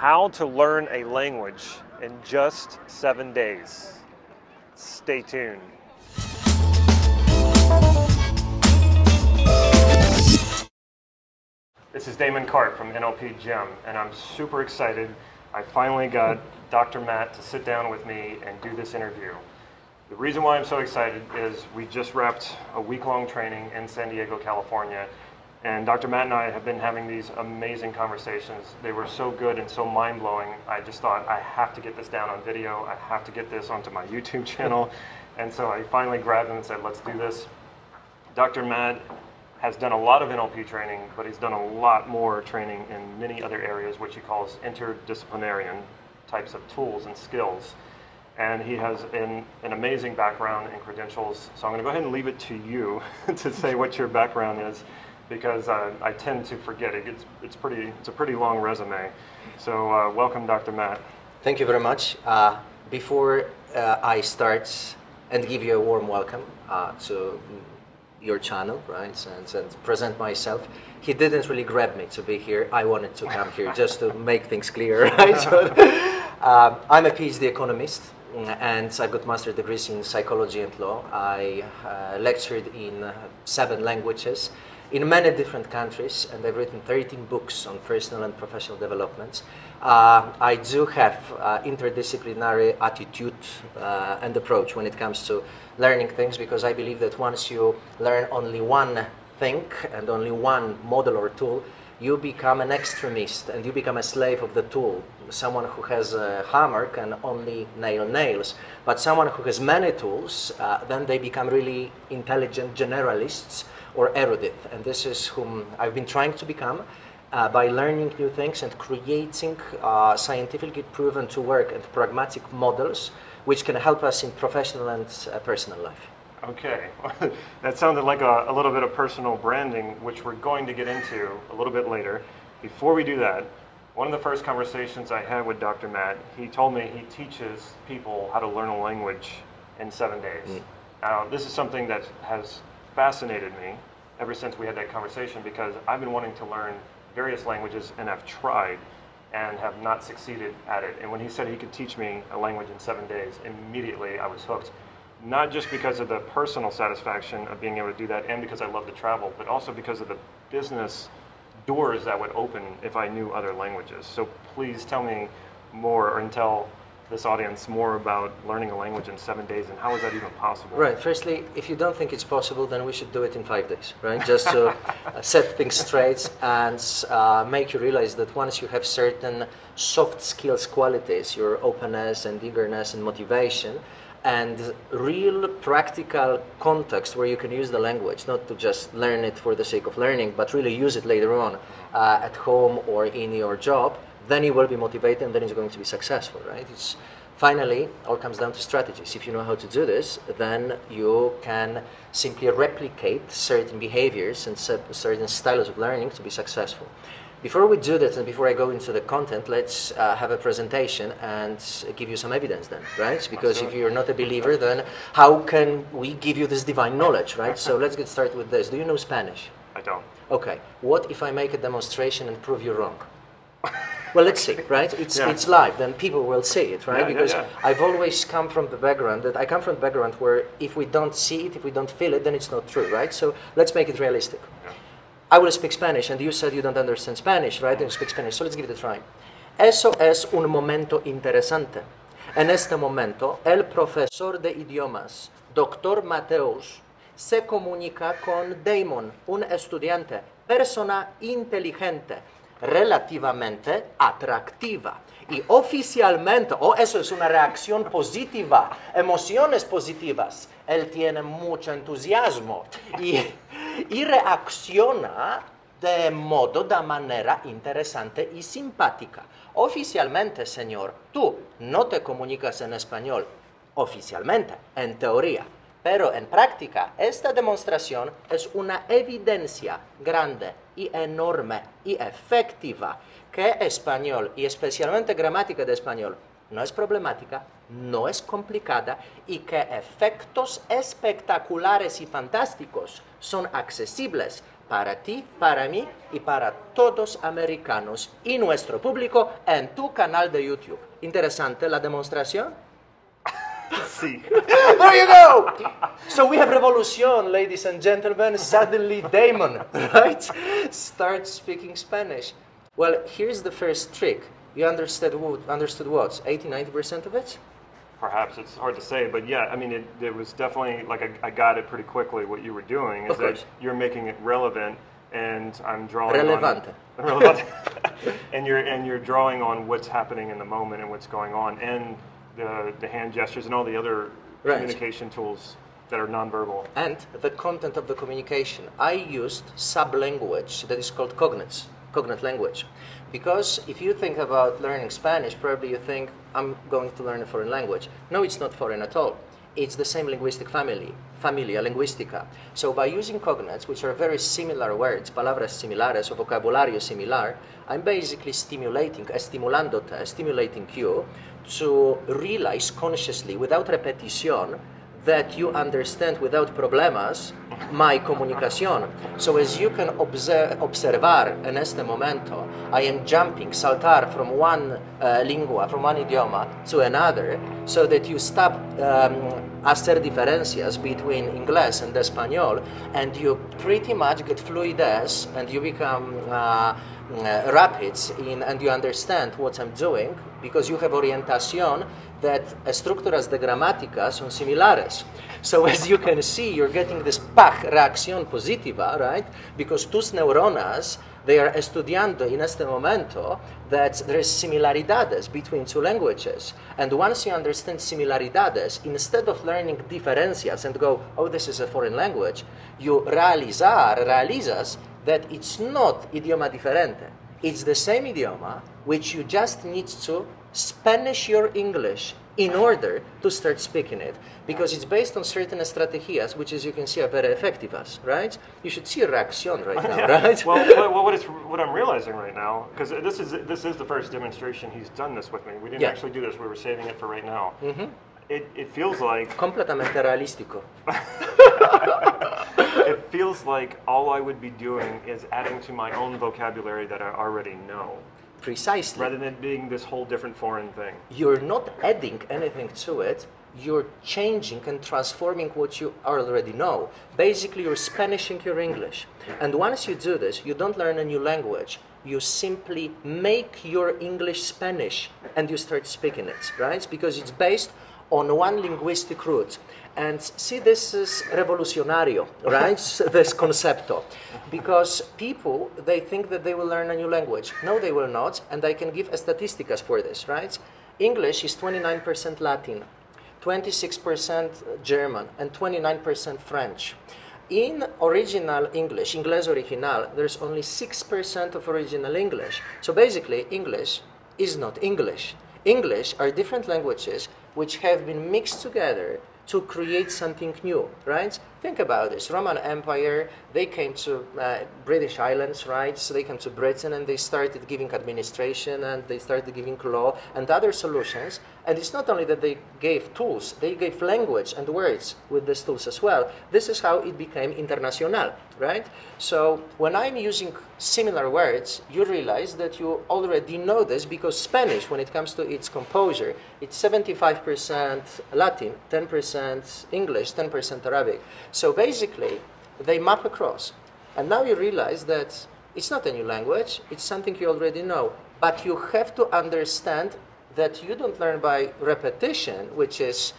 How to learn a language in just 7 days. Stay tuned. This is Damon Cart from NLP Gym, and I'm super excited. I finally got Dr. Matt to sit down with me and do this interview. The reason why I'm so excited is we just wrapped a week-long training in San Diego, California, and Dr. Matt and I have been having these amazing conversations. They were so good and so mind-blowing. I just thought, I have to get this down on video. I have to get this onto my YouTube channel. And so I finally grabbed him and said, let's do this. Dr. Matt has done a lot of NLP training, but he's done a lot more training in many other areas, which he calls interdisciplinary types of tools and skills. And he has an amazing background and credentials. So I'm going to go ahead and leave it to you to say what your background is, because I tend to forget it. It's a pretty long resume. So welcome, Dr. Matt. Thank you very much. Before I start and give you a warm welcome to your channel, right, and present myself, he didn't really grab me to be here. I wanted to come here just to make things clear, right? So, I'm a PhD economist, and I've got master's degrees in psychology and law. I lectured in 7 languages in many different countries, and I've written 13 books on personal and professional developments. I do have interdisciplinary attitude and approach when it comes to learning things, because I believe that once you learn only one thing and only one model or tool, you become an extremist and you become a slave of the tool. Someone who has a hammer can only nail nails, but someone who has many tools, then they become really intelligent generalists or erudite. And this is whom I've been trying to become by learning new things and creating scientifically proven to work and pragmatic models which can help us in professional and personal life. Okay, that sounded like a little bit of personal branding, which we're going to get into a little bit later. Before we do that, one of the first conversations I had with Dr. Matt, he told me he teaches people how to learn a language in 7 days. Now, this is something that has fascinated me ever since we had that conversation, because I've been wanting to learn various languages and I've tried and have not succeeded at it. And when he said he could teach me a language in 7 days, immediately I was hooked. Not just because of the personal satisfaction of being able to do that and because I love to travel, but also because of the business doors that would open if I knew other languages. So please tell me more, and tell this audience more about learning a language in 7 days, and how is that even possible? Right, firstly, if you don't think it's possible, then we should do it in 5 days, right? Just to set things straight and make you realize that once you have certain soft skills qualities, your openness and eagerness and motivation, and real practical context where you can use the language, not to just learn it for the sake of learning, but really use it later on at home or in your job, then you will be motivated and then it's going to be successful, right? It's finally all comes down to strategies. If you know how to do this, then you can simply replicate certain behaviors and certain styles of learning to be successful. Before we do that and before I go into the content, let's have a presentation and give you some evidence then, right? Because if you're not a believer, then how can we give you this divine knowledge, right? So let's get started with this. Do you know Spanish? I don't. Okay. What if I make a demonstration and prove you wrong? Well, let's see, right? It's live, then people will see it, right? Because I've always come from the background where if we don't see it, if we don't feel it, then it's not true, right? So let's make it realistic. I will speak Spanish, and you said you don't understand Spanish, right? And you speak Spanish, so let's give it a try. Eso es un momento interesante. En este momento, el profesor de idiomas, Dr. Mateusz, se comunica con Damon, un estudiante, persona inteligente, relativamente atractiva. Y oficialmente, eso es una reacción positiva, emociones positivas. Él tiene mucho entusiasmo y reacciona de manera interesante y simpática. Oficialmente, señor, tú no te comunicas en español. Oficialmente, en teoría. Pero en práctica, esta demostración es una evidencia grande y enorme y efectiva que español, y especialmente gramática de español, no es problemática, no es complicada, y que efectos espectaculares y fantásticos son accesibles para ti, para mí y para todos americanos y nuestro público en tu canal de YouTube. Interesante la demostración. Sí. There you go! So we have revolution, ladies and gentlemen. Suddenly Damon, right, starts speaking Spanish. Well, here's the first trick. You understood what? 80-90% of it? Perhaps, it's hard to say, but yeah, I mean, it was definitely, like, I got it pretty quickly. What you were doing is that you're making it relevant, and I'm drawing Relevante. Relevant. and you're drawing on what's happening in the moment and what's going on, and the hand gestures and all the other communication tools that are nonverbal. And the content of the communication. I used sub-language that is called cognate language. Because if you think about learning Spanish, probably you think, I'm going to learn a foreign language. No, it's not foreign at all. It's the same linguistic family, familia linguistica. So by using cognates, which are very similar words, palabras similares, o vocabulario similar, I'm basically stimulating you to realize consciously, without repetition, that you understand without problemas my comunicación. So as you can observar en este momento, I am jumping, saltar from one lingua, from one idioma to another, so that you stop hacer diferencias between English and Español, and you pretty much get fluidez, and you become rapids and you understand what I'm doing, because you have orientación that estructuras de gramática son similares. So as you can see, you're getting this reacción positiva, right? Because tus neuronas, they are estudiando en este momento that there's similaridades between two languages. And once you understand similaridades, instead of learning diferencias and go, oh, this is a foreign language, you realizas that it's not idioma diferente. It's the same idioma, which you just need to Spanish your English in order to start speaking it, because it's based on certain estrategias, which, as you can see, are very effective, right? You should see a reaction right now, right? Well, what I'm realizing right now, because this is the first demonstration he's done this with me. We didn't actually do this. We were saving it for right now. Mm-hmm. It feels like completamente realístico. It feels like all I would be doing is adding to my own vocabulary that I already know. Precisely. Rather than being this whole different foreign thing. You're not adding anything to it. You're changing and transforming what you already know. Basically, you're Spanishing your English. And once you do this, you don't learn a new language. You simply make your English Spanish and you start speaking it, right? Because it's based on one linguistic root. And see, this is revolucionario, right? This concepto. Because people, they think that they will learn a new language. No, they will not, and I can give statistics for this, right? English is 29% Latin, 26% German, and 29% French. In original English, Inglés original, there's only 6% of original English. So basically, English is not English. English are different languages which have been mixed together to create something new, right? Think about this. Roman Empire, they came to British Islands, right? So they came to Britain and they started giving administration and they started giving law and other solutions. And it's not only that they gave tools, they gave language and words with these tools as well. This is how it became international, right? So when I'm using similar words, you realize that you already know this, because Spanish, when it comes to its composure, it's 75% Latin, 10% English, 10% Arabic. So basically, they map across. And now you realize that it's not a new language, it's something you already know. But you have to understand that you don't learn by repetition, which is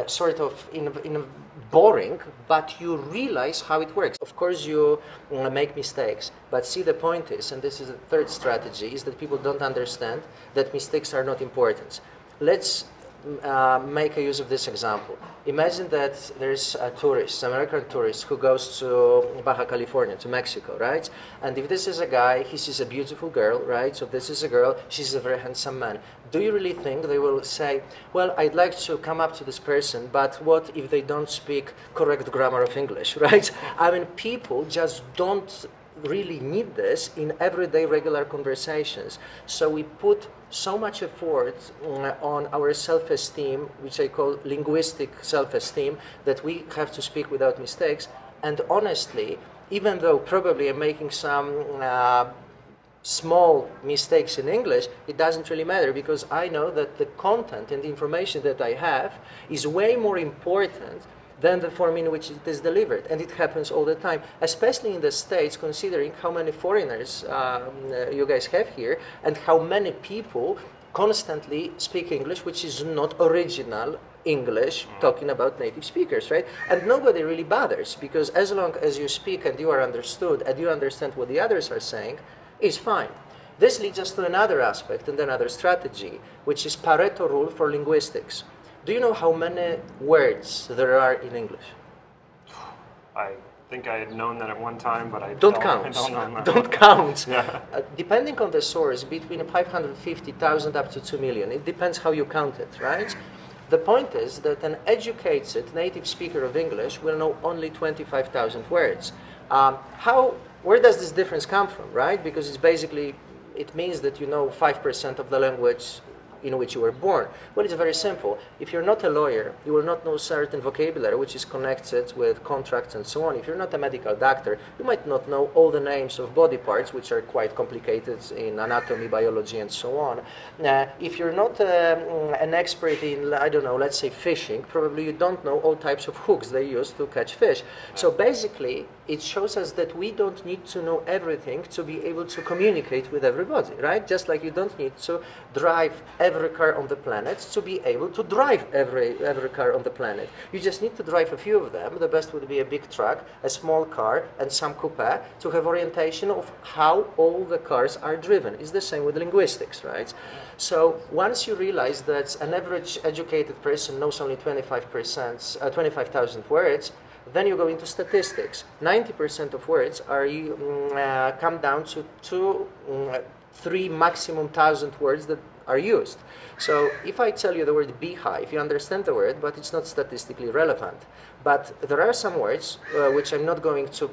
sort of in boring, but you realize how it works. Of course, you make mistakes, but see, the point is, and this is the third strategy, is that people don't understand that mistakes are not important. Let's make a use of this example. Imagine that there's a tourist, American tourist, who goes to Baja California, to Mexico, right? And if this is a guy, he sees a beautiful girl, right? So this is a girl, she's a very handsome man. Do you really think they will say, well, I'd like to come up to this person, but what if they don't speak correct grammar of English, right? I mean, people just don't really need this in everyday regular conversations. So we put so much effort on our self-esteem, which I call linguistic self-esteem, that we have to speak without mistakes. And honestly, even though probably I'm making some small mistakes in English, it doesn't really matter because I know that the content and the information that I have is way more important than the form in which it is delivered. And it happens all the time, especially in the States, considering how many foreigners you guys have here and how many people constantly speak English, which is not original English, talking about native speakers, right? And nobody really bothers because as long as you speak and you are understood and you understand what the others are saying, is fine. This leads us to another aspect and another strategy, which is Pareto rule for linguistics. Do you know how many words there are in English? I think I had known that at one time, but I don't count. I don't know that. Don't count. Yeah. Depending on the source, between 550,000 up to 2 million. It depends how you count it, right? The point is that an educated native speaker of English will know only 25,000 words. Where does this difference come from, right? Because it's basically, it means that you know 5% of the language in which you were born. Well, it's very simple. If you're not a lawyer, you will not know certain vocabulary which is connected with contracts and so on. If you're not a medical doctor, you might not know all the names of body parts, which are quite complicated in anatomy, biology, and so on. If you're not an expert in, I don't know, let's say fishing, probably you don't know all types of hooks they use to catch fish. So basically, it shows us that we don't need to know everything to be able to communicate with everybody, right? Just like you don't need to drive every car on the planet to be able to drive every car on the planet. You just need to drive a few of them. The best would be a big truck, a small car, and some coupe to have orientation of how all the cars are driven. It's the same with linguistics, right? So once you realize that an average educated person knows only 25,000 words, then you go into statistics. 90% of words are come down to 3 maximum 1,000 words that are used. So if I tell you the word beehive, you understand the word, but it's not statistically relevant. But there are some words which I'm not going to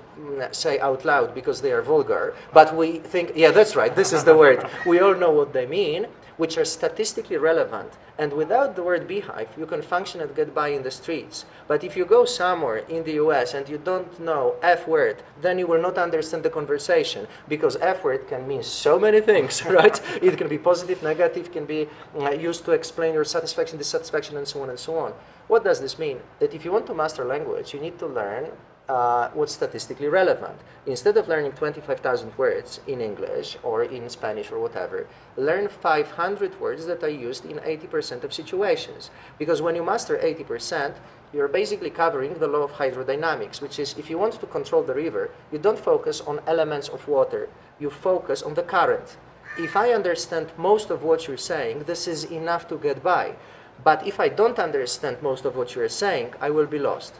say out loud because they are vulgar, but we think, yeah, that's right, this is the word. We all know what they mean, which are statistically relevant. And without the word beehive, you can function and get by in the streets. But if you go somewhere in the US and you don't know F word, then you will not understand the conversation because F word can mean so many things, right? It can be positive, negative, can be used to explain your satisfaction, dissatisfaction, and so on and so on. What does this mean? That if you want to master language, you need to learn what's statistically relevant. Instead of learning 25,000 words in English or in Spanish or whatever, learn 500 words that are used in 80% of situations. Because when you master 80%, you're basically covering the law of hydrodynamics, which is if you want to control the river, you don't focus on elements of water, you focus on the current. If I understand most of what you're saying, this is enough to get by. But if I don't understand most of what you're saying, I will be lost.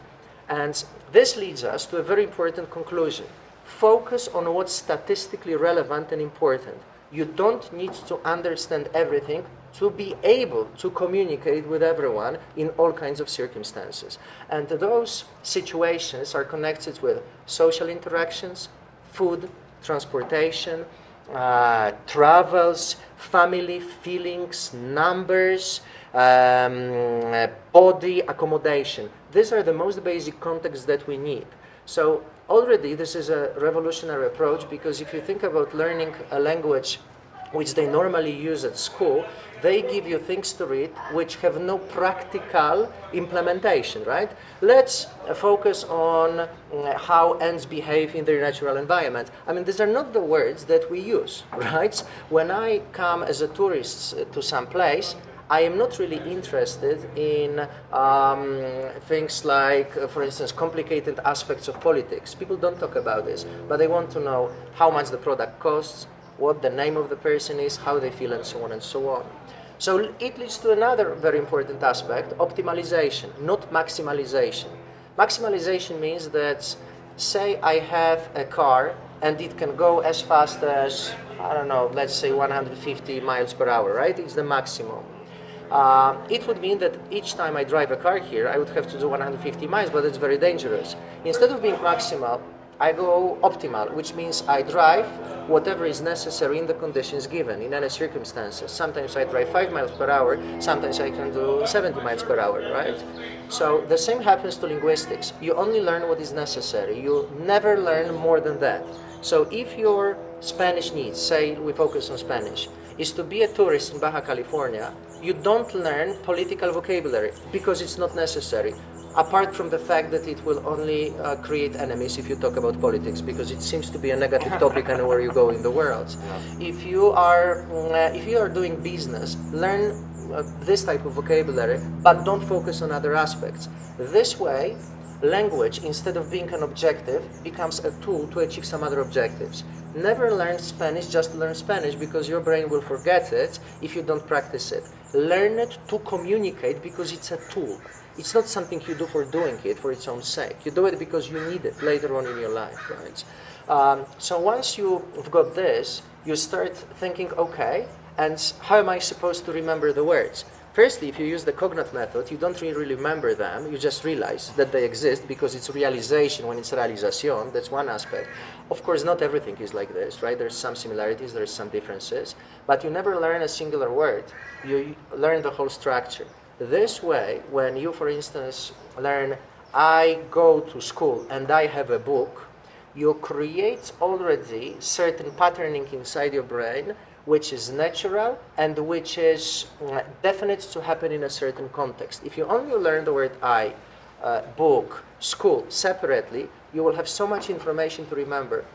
And this leads us to a very important conclusion. Focus on what's statistically relevant and important. You don't need to understand everything to be able to communicate with everyone in all kinds of circumstances. And those situations are connected with social interactions, food, transportation, travels, family, feelings, numbers, body, accommodation. These are the most basic contexts that we need. So already this is a revolutionary approach because if you think about learning a language which they normally use at school, they give you things to read which have no practical implementation, right? Let's focus on how ants behave in their natural environment. I mean, these are not the words that we use, right? When I come as a tourist to some place, I am not really interested in things like, for instance, complicated aspects of politics. People don't talk about this, but they want to know how much the product costs, what the name of the person is, how they feel, and so on and so on. So it leads to another very important aspect, optimization, not maximalization. Maximalization means that, say I have a car and it can go as fast as, I don't know, let's say 150 miles per hour, right? It's the maximum. It would mean that each time I drive a car here, I would have to do 150 miles, but it's very dangerous. Instead of being maximal, I go optimal, which means I drive whatever is necessary in the conditions given, in any circumstances. Sometimes I drive 5 miles per hour, sometimes I can do 70 miles per hour, right? So the same happens to linguistics. You only learn what is necessary. You never learn more than that. So if your Spanish needs, say we focus on Spanish, is to be a tourist in Baja California, you don't learn political vocabulary because it's not necessary. Apart from the fact that it will only create enemies if you talk about politics, because it seems to be a negative topic anywhere you go in the world. Yeah. If you are doing business, learn this type of vocabulary, but don't focus on other aspects. This way, language, instead of being an objective, becomes a tool to achieve some other objectives. Never learn Spanish just to learn Spanish, because your brain will forget it if you don't practice it. Learn it to communicate, because it's a tool. It's not something you do for doing it, for its own sake. You do it because you need it later on in your life, right? So once you've got this, you start thinking, okay, and how am I supposed to remember the words? Firstly, if you use the cognate method, you don't really remember them, you just realize that they exist because it's realization when it's realización. That's one aspect. Of course, not everything is like this, right? There's some similarities, there's some differences, but you never learn a singular word. You learn the whole structure. This way, when you, for instance, learn, I go to school and I have a book, you create already certain patterning inside your brain, which is natural and which is definite to happen in a certain context. If you only learn the word I, book, school separately, you will have so much information to remember.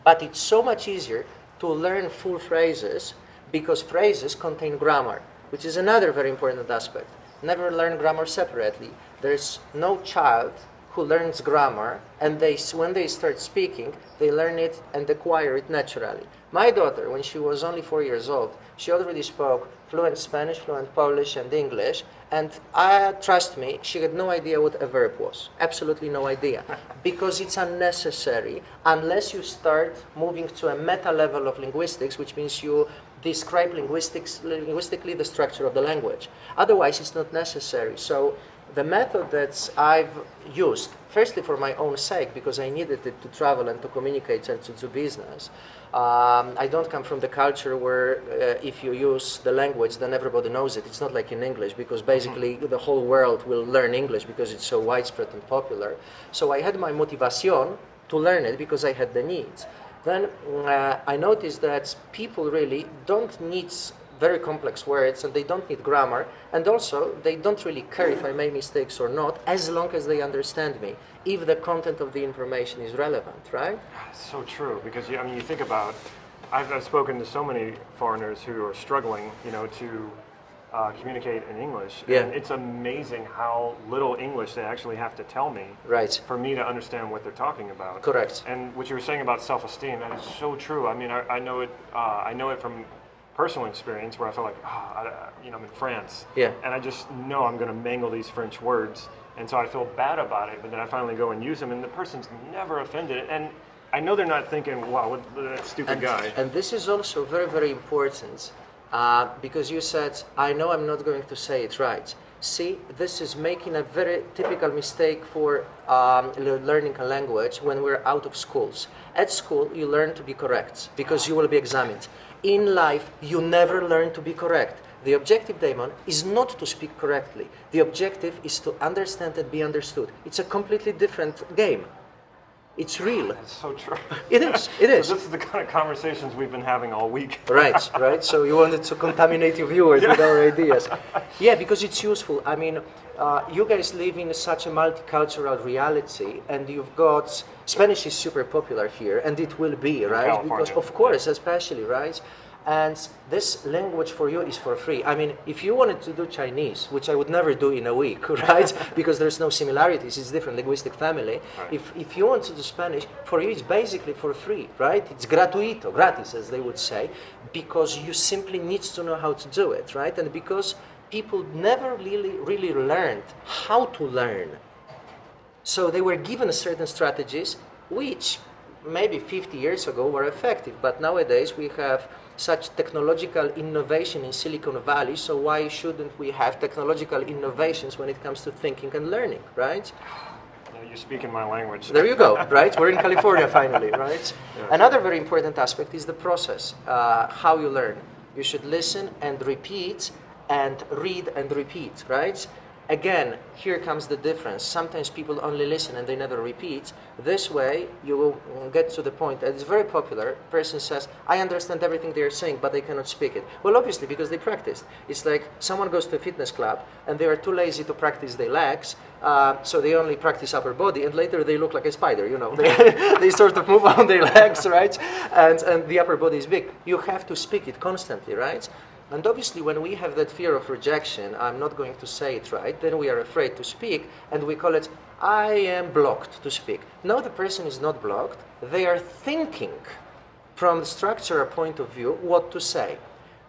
But it's so much easier to learn full phrases because phrases contain grammar, which is another very important aspect. Never learn grammar separately. There's no child who learns grammar and when they start speaking, they learn it and acquire it naturally. My daughter, when she was only 4 years old, she already spoke fluent Spanish, fluent Polish and English, and trust me, she had no idea what a verb was. Absolutely no idea. Because it's unnecessary unless you start moving to a meta level of linguistics, which means you describe linguistically the structure of the language. Otherwise, it's not necessary. So the method that I've used, firstly for my own sake, because I needed it to travel and to communicate and to do business. I don't come from the culture where if you use the language, then everybody knows it. It's not like in English, because basically the whole world will learn English because it's so widespread and popular. So I had my motivación to learn it because I had the needs. Then I noticed that people really don't need very complex words, and they don't need grammar, and also they don't really care if I make mistakes or not, as long as they understand me, if the content of the information is relevant, right? It's so true, because I mean, you think about, I've spoken to so many foreigners who are struggling, to communicate in English, and it's amazing how little English they actually have to tell me, right, for me to understand what they're talking about. Correct. And what you were saying about self-esteem, that is so true. I mean, I know it from personal experience where I felt like, I'm in France, and I just know I'm going to mangle these French words, and so I feel bad about it, but then I finally go and use them, and the person's never offended, and I know they're not thinking, wow, what that stupid guy. And this is also very, very important, because you said, I know I'm not going to say it right. See, this is making a very typical mistake for learning a language when we're out of schools. At school, you learn to be correct, because you will be examined. In life, you never learn to be correct. The objective, Damon, is not to speak correctly. The objective is to understand and be understood. It's a completely different game. It's real. That's so true. It is. It is. So this is the kind of conversations we've been having all week. Right, right. So you wanted to contaminate your viewers with our ideas. Yeah, because it's useful. I mean, you guys live in such a multicultural reality, and you've got Spanish is super popular here, and it will be, right? California. Because of course, especially, right? And this language for you is for free. I mean, if you wanted to do Chinese, which I would never do in a week, right? Because there's no similarities, it's different linguistic family. Right. If you want to do Spanish, for you it's basically for free, right? It's gratuito, gratis, as they would say, because you simply need to know how to do it, right? And because people never really learned how to learn. So they were given certain strategies, which maybe 50 years ago were effective, but nowadays we have such technological innovation in Silicon Valley, so why shouldn't we have technological innovations when it comes to thinking and learning, right? You're speaking my language. There you go, right? We're in California finally, right? Yeah. Another very important aspect is the process, how you learn. You should listen and repeat and read and repeat, right? Again, here comes the difference. Sometimes people only listen and they never repeat. This way, you will get to the point. It's very popular. A person says, I understand everything they're saying, but they cannot speak it. Well, obviously, because they practiced. It's like someone goes to a fitness club and they are too lazy to practice their legs, so they only practice upper body, and later they look like a spider, you know. They sort of move on their legs, right? And the upper body is big. You have to speak it constantly, right? And obviously, when we have that fear of rejection, I'm not going to say it right, then we are afraid to speak, and we call it, I am blocked to speak. No, the person is not blocked. They are thinking from the structural point of view what to say.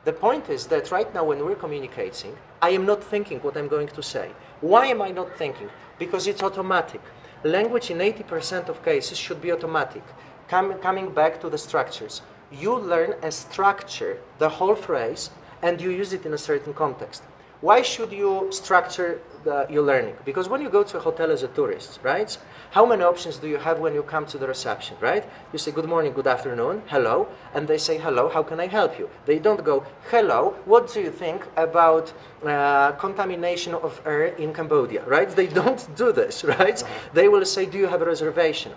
The point is that right now when we're communicating, I am not thinking what I'm going to say. Why am I not thinking? Because it's automatic. Language in 80% of cases should be automatic. Coming back to the structures. You learn a structure, the whole phrase, and you use it in a certain context. Why should you structure your learning? Because when you go to a hotel as a tourist, right? How many options do you have when you come to the reception, right? You say, good morning, good afternoon, hello, and they say, hello, how can I help you? They don't go, hello, what do you think about contamination of air in Cambodia, right? They don't do this, right? They will say, do you have a reservation?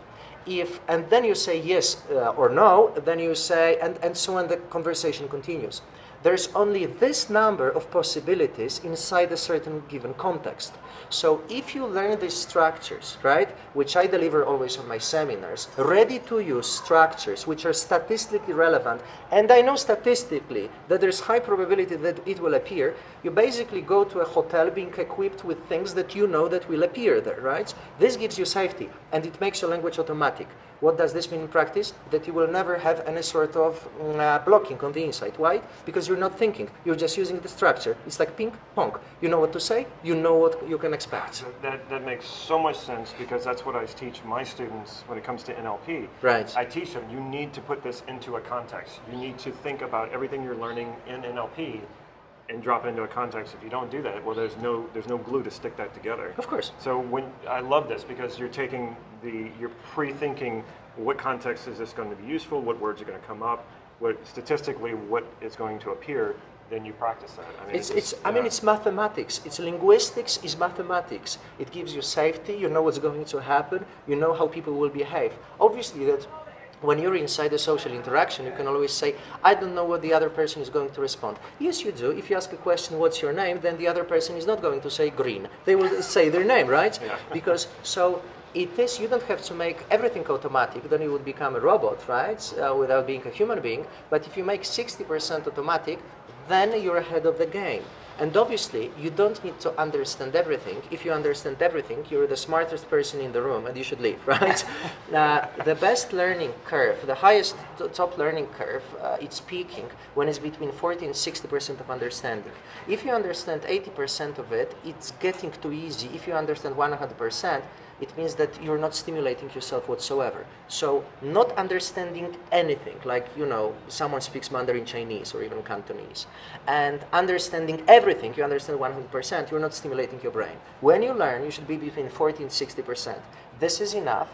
And then you say yes or no, then you say, and so on, the conversation continues. There's only this number of possibilities inside a certain given context. So if you learn these structures, right, which I deliver always on my seminars, ready to use structures which are statistically relevant, and I know statistically that there's high probability that it will appear, you basically go to a hotel being equipped with things that you know that will appear there, right? This gives you safety, and it makes your language automatic. What does this mean in practice? That you will never have any sort of blocking on the inside. Why? Because you're not thinking. You're just using the structure. It's like ping pong. You know what to say. You know what you can expect. That makes so much sense, because that's what I teach my students when it comes to NLP. Right. I teach them, you need to put this into a context. You need to think about everything you're learning in NLP and drop it into a context. If you don't do that, well, there's no glue to stick that together. Of course. So I love this, because you're taking you're pre-thinking what context is this going to be useful, what words are going to come up, statistically what is going to appear. Then you practice that. I mean, it's mathematics. It's linguistics is mathematics. It gives you safety. You know what's going to happen. You know how people will behave. Obviously, that. When you're inside a social interaction, you can always say, I don't know what the other person is going to respond. Yes, you do. If you ask a question, what's your name, then the other person is not going to say green. They will say their name, right? Yeah. Because, so it is, you don't have to make everything automatic, then you would become a robot, right? Without being a human being. But if you make 60% automatic, then you're ahead of the game. And obviously, you don't need to understand everything. If you understand everything, you're the smartest person in the room and you should leave, right? The best learning curve, the highest top learning curve, it's peaking when it's between 40 and 60% of understanding. If you understand 80% of it, it's getting too easy. If you understand 100%, it means that you're not stimulating yourself whatsoever. So not understanding anything, like, you know, someone speaks Mandarin Chinese or even Cantonese, and understanding everything, you understand 100%, you're not stimulating your brain. When you learn, you should be between 40 and 60%. This is enough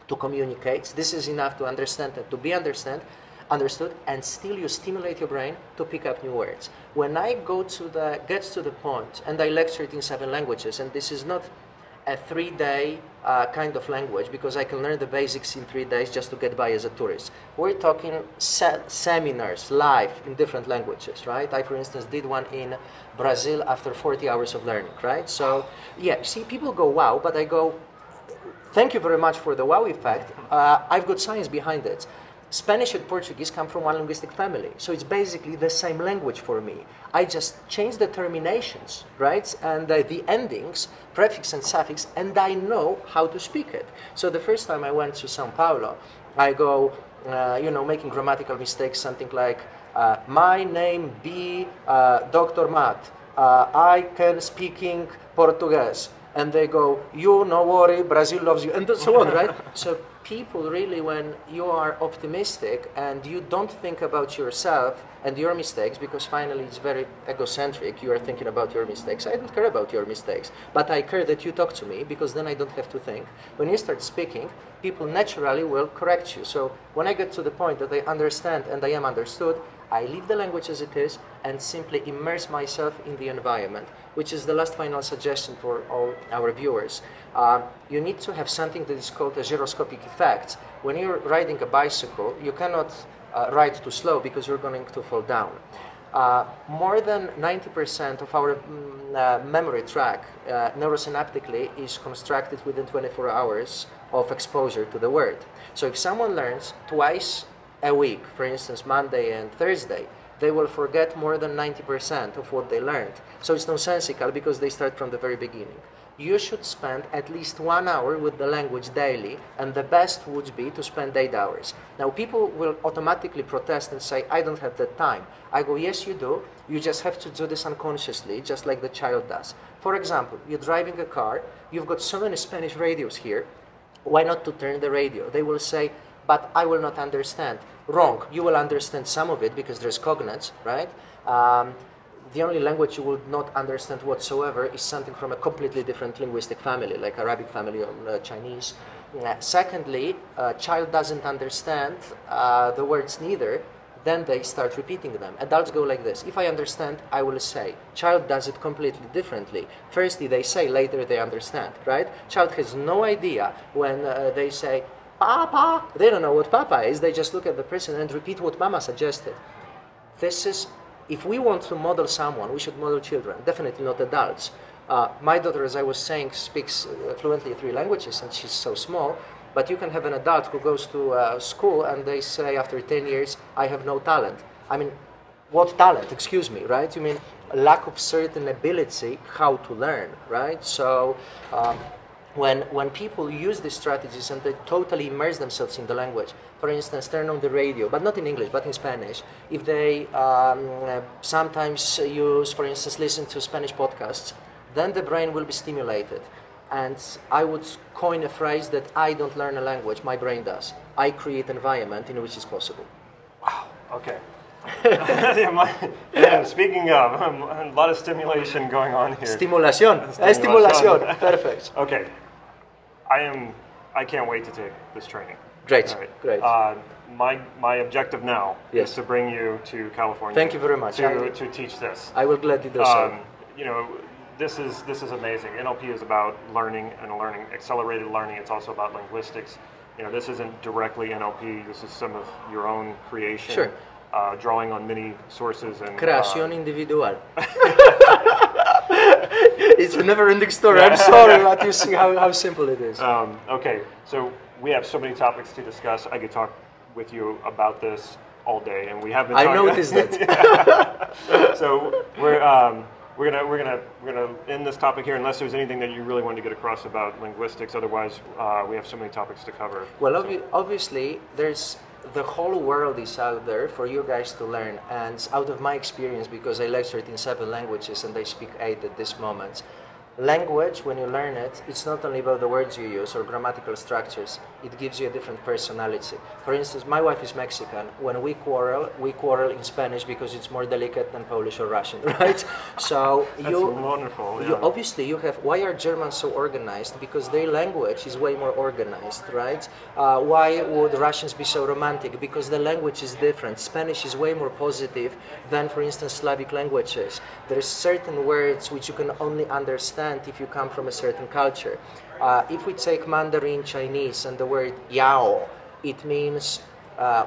to communicate, this is enough to understand and to be understood, and still you stimulate your brain to pick up new words. When I gets to the point, and I lecture it in 7 languages, and this is not a 3-day kind of language, because I can learn the basics in 3 days just to get by as a tourist. We're talking seminars live in different languages, right? I, for instance, did one in Brazil after 40 hours of learning, right? So, yeah, see, people go, wow, but I go, thank you very much for the wow effect. I've got science behind it. Spanish and Portuguese come from one linguistic family, so it's basically the same language for me. I just change the terminations, right, and the endings, prefix and suffix, and I know how to speak it. So the first time I went to São Paulo, I go, making grammatical mistakes, something like, my name be Dr. Matt, I can speaking Portuguese. And they go, you, no worry, Brazil loves you, and so on, right? So people really, when you are optimistic and you don't think about yourself and your mistakes, because finally it's very egocentric, you are thinking about your mistakes. I don't care about your mistakes, but I care that you talk to me, because then I don't have to think. When you start speaking, people naturally will correct you. So when I get to the point that I understand and I am understood, I leave the language as it is and simply immerse myself in the environment, which is the last final suggestion for all our viewers. You need to have something that is called a gyroscopic effect. When you're riding a bicycle, you cannot ride too slow because you're going to fall down. More than 90% of our memory track neurosynaptically is constructed within 24 hours of exposure to the word. So if someone learns twice a week, for instance, Monday and Thursday, they will forget more than 90% of what they learned. So it's nonsensical because they start from the very beginning. You should spend at least 1 hour with the language daily, and the best would be to spend 8 hours. Now, people will automatically protest and say, I don't have that time. I go, yes, you do. You just have to do this unconsciously, just like the child does. For example, you're driving a car, you've got so many Spanish radios here, why not to turn the radio? They will say, but I will not understand. Wrong. You will understand some of it because there's cognates, right? The only language you will not understand whatsoever is something from a completely different linguistic family, like Arabic family or Chinese. Secondly, a child doesn't understand the words neither, then they start repeating them. Adults go like this. If I understand, I will say. Child does it completely differently. Firstly, they say, later they understand, right? Child has no idea when they say, Papa. They don't know what Papa is. They just look at the person and repeat what Mama suggested. This is, if we want to model someone, we should model children, definitely not adults. My daughter, as I was saying, speaks fluently 3 languages, and she's so small. But you can have an adult who goes to school and they say after 10 years, I have no talent. I mean, what talent? Excuse me, right? You mean lack of certain ability how to learn, right? So when people use these strategies and they totally immerse themselves in the language, for instance, turn on the radio, but not in English, but in Spanish. If they sometimes use, for instance, listen to Spanish podcasts, then the brain will be stimulated. And I would coin a phrase that I don't learn a language, my brain does. I create an environment in which it's possible. Wow, okay. Speaking of, a lot of stimulation going on here. Stimulación. Estimulación. Perfect. Okay. I can't wait to take this training. Great, right. Great. My objective now is to bring you to California. Thank you very much. To teach this. I will gladly do so. You know, this is amazing. NLP is about learning and accelerated learning. It's also about linguistics. You know, this isn't directly NLP. This is some of your own creation. Sure. Drawing on many sources and creación individual. It's a never-ending story. I'm sorry, but you see how simple it is. Okay, so we have so many topics to discuss. I could talk with you about this all day, and we have been. I noticed that. So we're gonna end this topic here, unless there's anything that you really wanted to get across about linguistics. Otherwise, we have so many topics to cover. Well, obviously, the whole world is out there for you guys to learn, and out of my experience, because I lectured in 7 languages and I speak 8 at this moment, language, when you learn it, it's not only about the words you use or grammatical structures, it gives you a different personality. For instance, my wife is Mexican. When we quarrel in Spanish because it's more delicate than Polish or Russian, right? So That's wonderful. Yeah. Obviously you have, why are Germans so organized? Because their language is way more organized, right? Why would Russians be so romantic? Because the language is different. Spanish is way more positive than, for instance, Slavic languages. There's certain words which you can only understand if you come from a certain culture. If we take Mandarin Chinese and the word yao, it means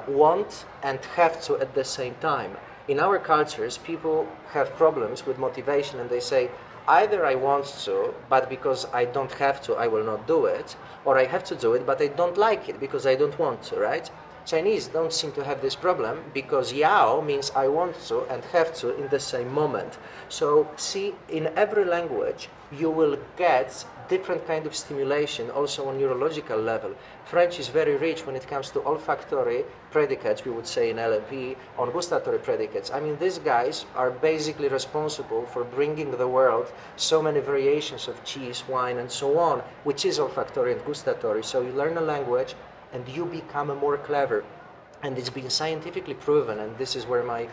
want and have to at the same time. In our cultures, people have problems with motivation and they say, either I want to, but because I don't have to, I will not do it, or I have to do it, but I don't like it because I don't want to, right? Chinese don't seem to have this problem because yao means I want to and have to in the same moment. So see, in every language you will get different kind of stimulation also on neurological level. French is very rich when it comes to olfactory predicates, we would say in LNP, on gustatory predicates. I mean, these guys are basically responsible for bringing the world so many variations of cheese, wine, and so on, which is olfactory and gustatory. So you learn a language and you become more clever. And it's been scientifically proven, and this is where my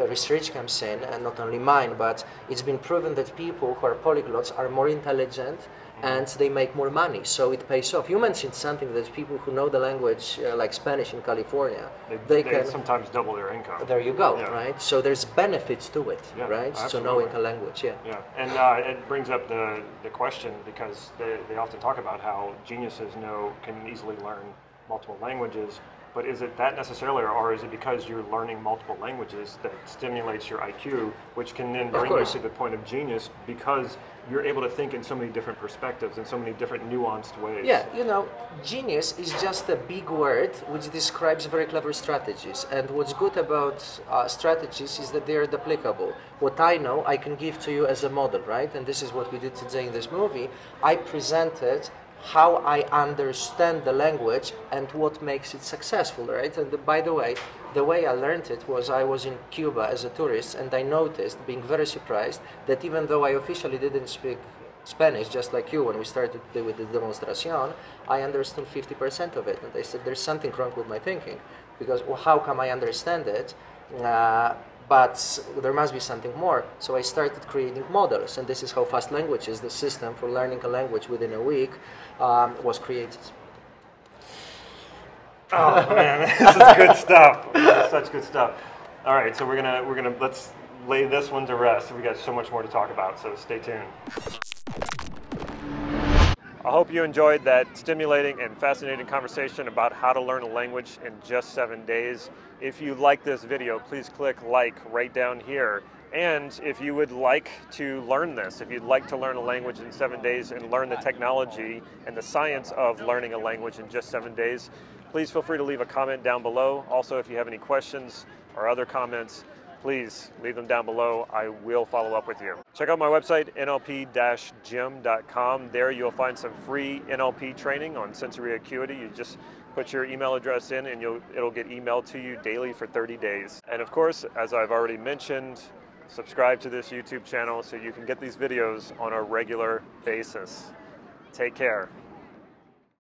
research comes in, and not only mine, but it's been proven that people who are polyglots are more intelligent and they make more money, so it pays off. You mentioned something that people who know the language, like Spanish in California, they can sometimes double their income. There you go, right? So there's benefits to it, right? Absolutely. So knowing a language, Yeah, and it brings up the question, because they often talk about how geniuses can easily learn multiple languages. But is it that necessarily, or is it because you're learning multiple languages that stimulates your IQ, which can then bring you to the point of genius, because you're able to think in so many different perspectives, in so many different nuanced ways? Yeah, you know, genius is just a big word which describes very clever strategies. And what's good about strategies is that they are duplicable. What I know, I can give to you as a model, right? And this is what we did today in this movie. I presented how I understand the language and what makes it successful, right? And by the way I learned it was I was in Cuba as a tourist, and I noticed, being very surprised, that even though I officially didn't speak Spanish, just like you, when we started with the demonstration, I understood 50% of it. And I said, there's something wrong with my thinking, because how come I understand it? But there must be something more. So I started creating models, and this is how Fast Languages, the system for learning a language within a week, was created. Oh man, this is good stuff. This is such good stuff. All right, so let's lay this one to rest. We got so much more to talk about, so stay tuned. I hope you enjoyed that stimulating and fascinating conversation about how to learn a language in just 7 days. If you like this video, please click like right down here. And if you would like to learn this, if you'd like to learn a language in 7 days and learn the technology and the science of learning a language in just 7 days, please feel free to leave a comment down below. Also, if you have any questions or other comments, please leave them down below. I will follow up with you. Check out my website, nlp-gym.com. There you'll find some free NLP training on sensory acuity. You just put your email address in and it'll get emailed to you daily for 30 days. And of course, as I've already mentioned, subscribe to this YouTube channel so you can get these videos on a regular basis. Take care.